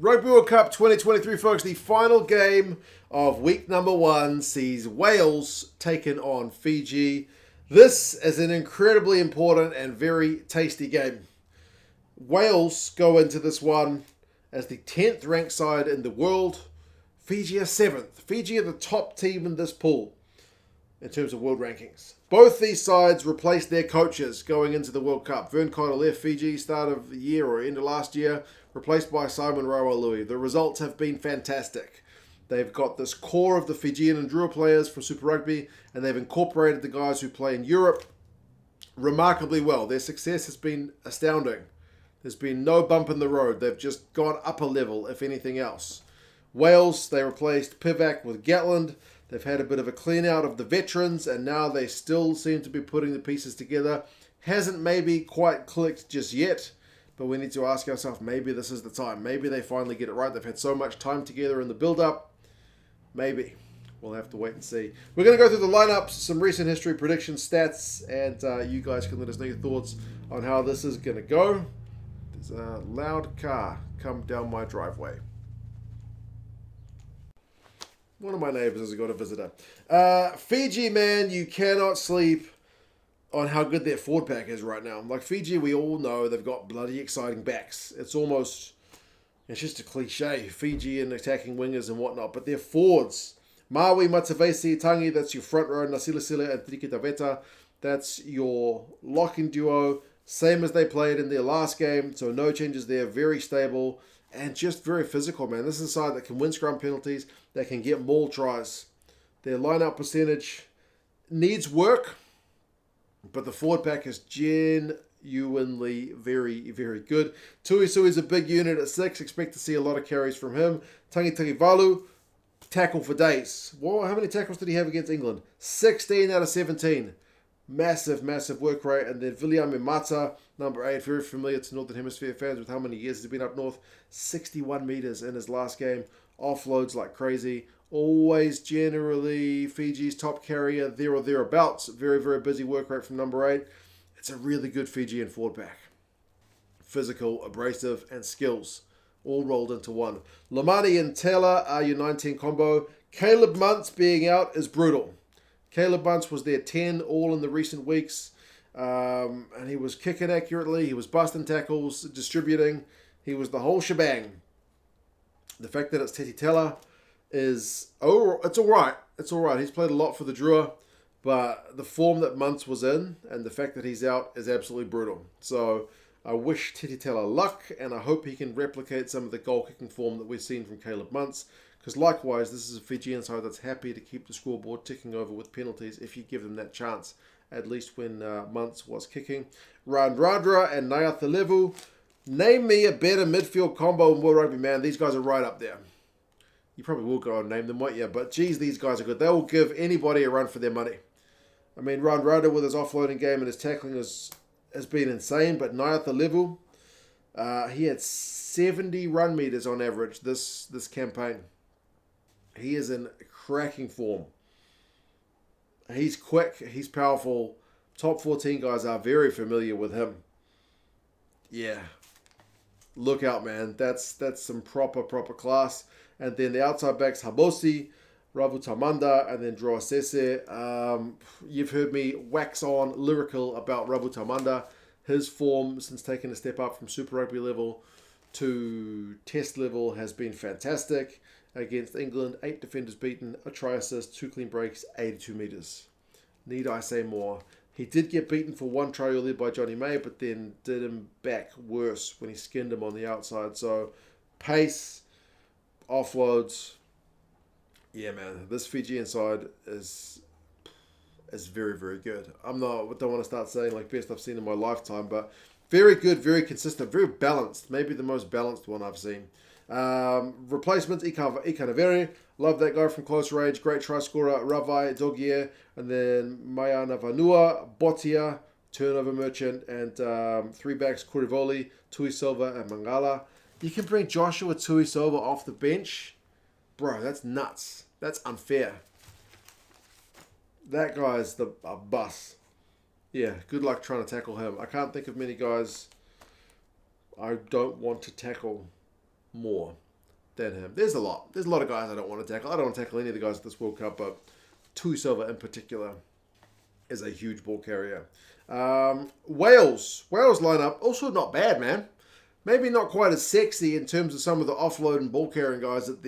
Rugby World Cup 2023, folks. The final game of week number 1 sees Wales taking on Fiji. This is an incredibly important and very tasty game. Wales go into this one as the 10th ranked side in the world. Fiji are 7th. Fiji are the top team in this pool in terms of world rankings. Both these sides replaced their coaches going into the World Cup. Vern Cotter left Fiji start of the year or end of last year, replaced by Simon Rowlands. The results have been fantastic. They've got this core of the Fijian and Drua players from Super Rugby, and they've incorporated the guys who play in Europe remarkably well. Their success has been astounding. There's been no bump in the road. They've just gone up a level, if anything else. Wales, they replaced Pivac with Gatland. They've had a bit of a clean out of the veterans, and now they still seem to be putting the pieces together. Hasn't maybe quite clicked just yet, but we need to ask ourselves, maybe this is the time. Maybe they finally get it right. They've had so much time together in the build-up. Maybe. We'll have to wait and see. We're going to go through the lineups, some recent history, predictions, stats, and you guys can let us know your thoughts on how this is going to go. There's a loud car come down my driveway. One of my neighbours has got a visitor. Fiji, man, you cannot sleep on how good their forward pack is right now. Like Fiji, we all know they've got bloody exciting backs. It's just a cliche. Fiji and attacking wingers and whatnot. But their forwards, Mawi, Matavesi, Tagi, that's your front row. Nasilasila and Cirikidaveta, that's your locking duo. Same as they played in their last game. So no changes there. Very stable. And just very physical, man. This is a side that can win scrum penalties. They can get maul tries. Their line-out percentage needs work, but the forward pack is genuinely very, very good. Tuisue is a big unit at 6. Expect to see a lot of carries from him. Tagitagivalu, tackle for days. Well, how many tackles did he have against England? 16 out of 17. Massive, massive work rate. And then William Mata, number 8, very familiar to Northern Hemisphere fans with how many years he's been up north. 61 metres in his last game. Offloads like crazy. Always generally Fiji's top carrier, there or thereabouts. Very, very busy work rate from number 8. It's a really good Fijian forward pack. Physical, abrasive, and skills all rolled into one. Lamani and Taylor are your 19 combo. Caleb Muntz being out is brutal. Caleb Muntz was their 10 all in the recent weeks. And he was kicking accurately. He was busting tackles, distributing. He was the whole shebang. The fact that it's Tetitela is... Oh, it's all right. It's all right. He's played a lot for the Drua. But the form that Muntz was in and the fact that he's out is absolutely brutal. So I wish Tetitela luck, and I hope he can replicate some of the goal-kicking form that we've seen from Caleb Muntz. Because likewise, this is a Fijian side that's happy to keep the scoreboard ticking over with penalties if you give them that chance, at least when Muntz was kicking. Randradra and Nayatalevu. Name me a better midfield combo in World Rugby, man. These guys are right up there. You probably will go and name them, won't you? But geez, these guys are good. They will give anybody a run for their money. I mean, Randradra with his offloading game and his tackling has been insane. But Nayatalevu, he had 70 run meters on average this campaign. He is in cracking form. He's quick. He's powerful. Top 14 guys are very familiar with him. Yeah. Look out, man. That's some proper class. And then the outside backs, Habosi, Ravutamanda, and then Droasese. You've heard me wax on lyrical about Ravutamanda. His form since taking a step up from Super Rugby level to Test level has been fantastic. Against England, 8 defenders beaten, a try assist, 2 clean breaks, 82 metres. Need I say more? He did get beaten for 1 try earlier by Johnny May, but then did him back worse when he skinned him on the outside. So, pace, offloads. Yeah, man, this Fijian side is very, very good. I don't want to start saying like best I've seen in my lifetime, but very good, very consistent, very balanced. Maybe the most balanced one I've seen. Replacements, Ikanaveri, love that guy from close range, great try scorer, Ravai, Dogier, and then Mayana Vanua, Botia, turnover merchant, and 3 backs, Kurivoli, Tuisue, and Mangala. You can bring Joshua Tuisue off the bench. Bro, that's nuts. That's unfair. That guy's a bus. Yeah, good luck trying to tackle him. I can't think of many guys I don't want to tackle more. than him. There's a lot. There's a lot of guys I don't want to tackle. I don't want to tackle any of the guys at this World Cup, but Tuisue in particular is a huge ball carrier. Wales lineup, also not bad, man. Maybe not quite as sexy in terms of some of the offload and ball carrying guys that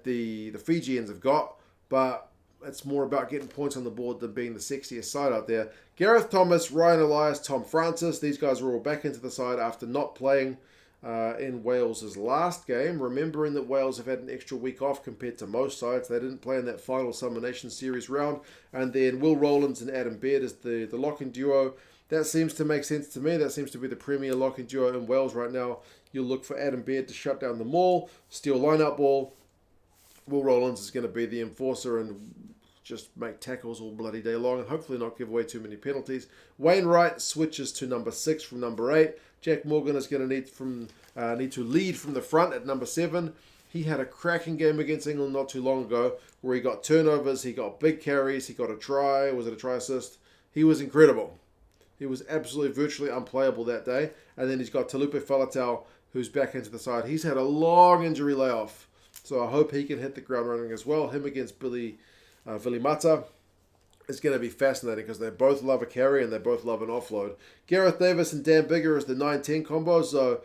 the Fijians have got, but it's more about getting points on the board than being the sexiest side out there. Gareth, Tomas, Ryan, Elias, Tom Francis, these guys are all back into the side after not playing in Wales' last game. Remembering that Wales have had an extra week off compared to most sides. They didn't play in that final Summer Nations Series round. And then Will Rowlands and Adam Baird as the locking duo. That seems to make sense to me. That seems to be the premier locking duo in Wales right now. You'll look for Adam Baird to shut down the maul, steal line-out ball. Will Rowlands is going to be the enforcer and just make tackles all bloody day long and hopefully not give away too many penalties. Wainwright switches to number 6 from number 8. Jack Morgan is going to need to lead from the front at number 7. He had a cracking game against England not too long ago where he got turnovers, he got big carries, he got a try. Was it a try assist? He was incredible. He was absolutely virtually unplayable that day. And then he's got Taulupe Faletau, who's back into the side. He's had a long injury layoff, so I hope he can hit the ground running as well. Him against Vili Mata is going to be fascinating because they both love a carry and they both love an offload. Gareth Davies and Dan Biggar is the 9-10 combo. So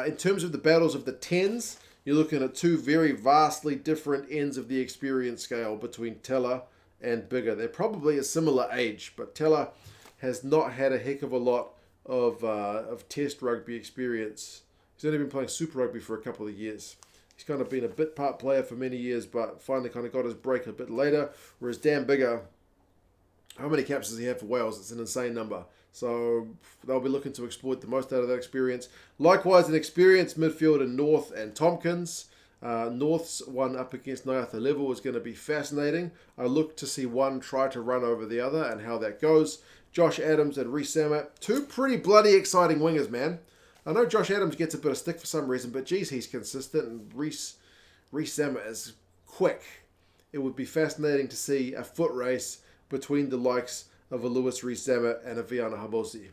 in terms of the battles of the 10s, you're looking at two very vastly different ends of the experience scale between Teller and Biggar. They're probably a similar age, but Teller has not had a heck of a lot of test rugby experience. He's only been playing Super Rugby for a couple of years. He's kind of been a bit part player for many years, but finally kind of got his break a bit later. Whereas Dan Biggar, how many caps does he have for Wales? It's an insane number. So they'll be looking to exploit the most out of that experience. Likewise, an experienced midfield in North and Tompkins. North's one up against Nyatha Level is going to be fascinating. I look to see one try to run over the other and how that goes. Josh Adams and Rees-Zammit, two pretty bloody exciting wingers, man. I know Josh Adams gets a bit of stick for some reason, but geez, he's consistent, and Rees-Zammit is quick. It would be fascinating to see a foot race between the likes of a Lewis Rees-Zammit and a Viana Habosi.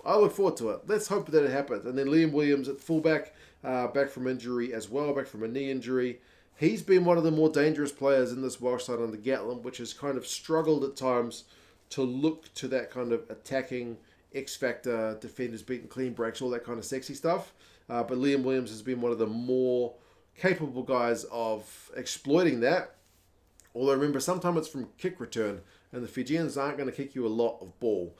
I look forward to it. Let's hope that it happens. And then Liam Williams at fullback, back from injury as well, back from a knee injury. He's been one of the more dangerous players in this Welsh side under Gatland, which has kind of struggled at times to look to that kind of attacking X-factor, defenders beating clean breaks, all that kind of sexy stuff. But Liam Williams has been one of the more capable guys of exploiting that. Although remember, sometimes it's from kick return, and the Fijians aren't going to kick you a lot of ball.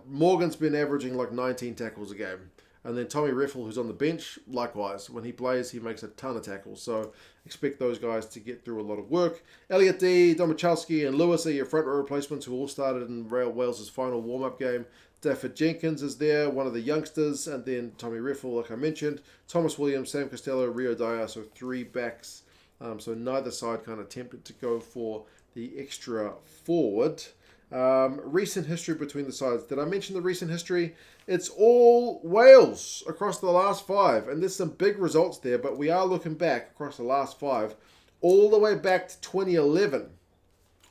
Morgan's been averaging like 19 tackles a game. And then Tommy Reffell, who's on the bench, likewise. When he plays, he makes a ton of tackles. So expect those guys to get through a lot of work. Elliot D, Domachowski, and Lewis are your front row replacements who all started in Wales' final warm-up game. Dafydd Jenkins is there, one of the youngsters. And then Tommy Reffell, like I mentioned. Thomas Williams, Sam Costelow, Rio Dyer. So 3 backs. So neither side kind of tempted to go for the extra forward. Recent history between the sides. Did I mention the recent history? It's all Wales across the last 5. And there's some big results there, but we are looking back across the last 5 all the way back to 2011.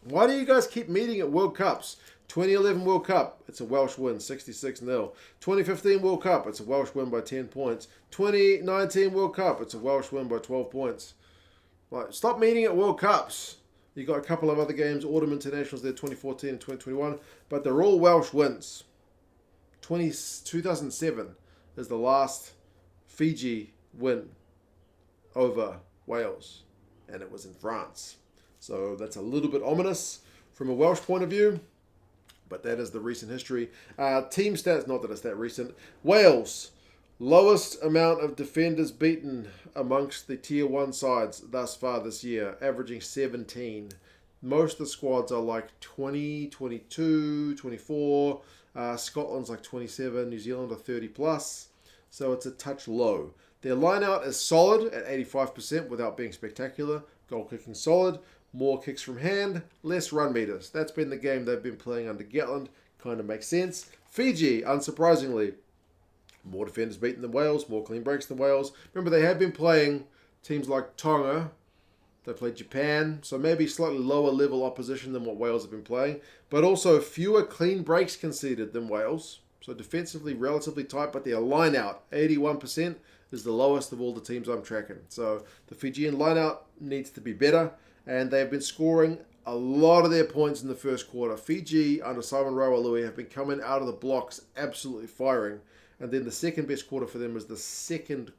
Why do you guys keep meeting at World Cups? 2011 World Cup, it's a Welsh win, 66-0. 2015 World Cup, it's a Welsh win by 10 points. 2019 World Cup, it's a Welsh win by 12 points. Like, stop meeting at World Cups. You got a couple of other games, Autumn Internationals there, 2014 and 2021, but they're all Welsh wins. 2007 is the last Fiji win over Wales, and it was in France. So that's a little bit ominous from a Welsh point of view, but that is the recent history. Team stats, not that it's that recent. Wales, lowest amount of defenders beaten amongst the Tier 1 sides thus far this year, averaging 17. Most of the squads are like 20, 22, 24. Scotland's like 27. New Zealand are 30 plus. So it's a touch low. Their line-out is solid at 85% without being spectacular. Goal kicking solid. More kicks from hand. Less run meters. That's been the game they've been playing under Gatland. Kind of makes sense. Fiji, unsurprisingly, more defenders beaten than Wales, more clean breaks than Wales. Remember, they have been playing teams like Tonga. They played Japan, so maybe slightly lower level opposition than what Wales have been playing. But also fewer clean breaks conceded than Wales. So defensively relatively tight, but their line out, 81%, is the lowest of all the teams I'm tracking. So the Fijian lineout needs to be better, and they've been scoring a lot of their points in the first quarter. Fiji, under Simon Rowlands, have been coming out of the blocks absolutely firing, and then the second best quarter for them was the third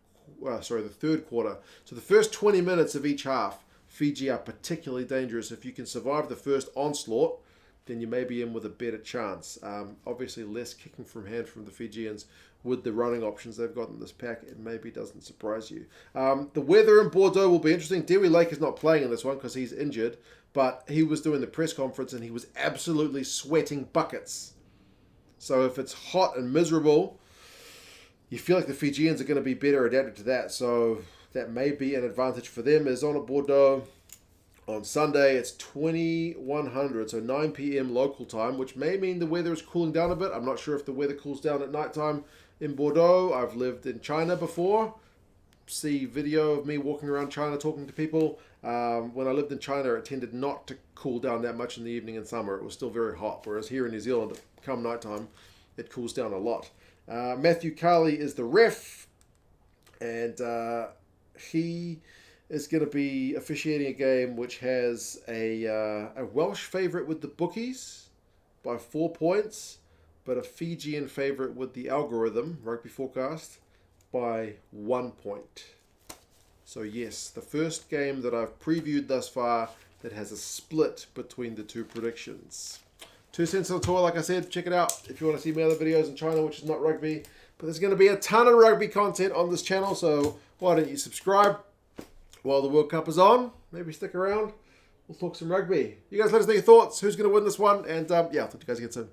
quarter. So the first 20 minutes of each half, Fiji are particularly dangerous. If you can survive the first onslaught, then you may be in with a better chance. Obviously, less kicking from hand from the Fijians with the running options they've got in this pack. It maybe doesn't surprise you. The weather in Bordeaux will be interesting. Dewey Lake is not playing in this one because he's injured, but he was doing the press conference and he was absolutely sweating buckets. So if it's hot and miserable, you feel like the Fijians are going to be better adapted to that. So that may be an advantage for them. As on at Bordeaux on Sunday, it's 2100, so 9 p.m. local time, which may mean the weather is cooling down a bit. I'm not sure if the weather cools down at nighttime in Bordeaux. I've lived in China before. See video of me walking around China talking to people. When I lived in China, it tended not to cool down that much in the evening in summer. It was still very hot, whereas here in New Zealand, come nighttime, it cools down a lot. Matthew Carley is the ref, and he is going to be officiating a game which has a Welsh favourite with the bookies by 4 points, but a Fijian favourite with the algorithm, Rugby Forecast, by 1 point. So yes, the first game that I've previewed thus far that has a split between the two predictions. 2 cents on tour, like I said, check it out if you want to see my other videos in China, which is not rugby. But there's going to be a ton of rugby content on this channel, so why don't you subscribe while the World Cup is on? Maybe stick around. We'll talk some rugby. You guys let us know your thoughts. Who's going to win this one? And yeah, I'll talk to you guys again soon.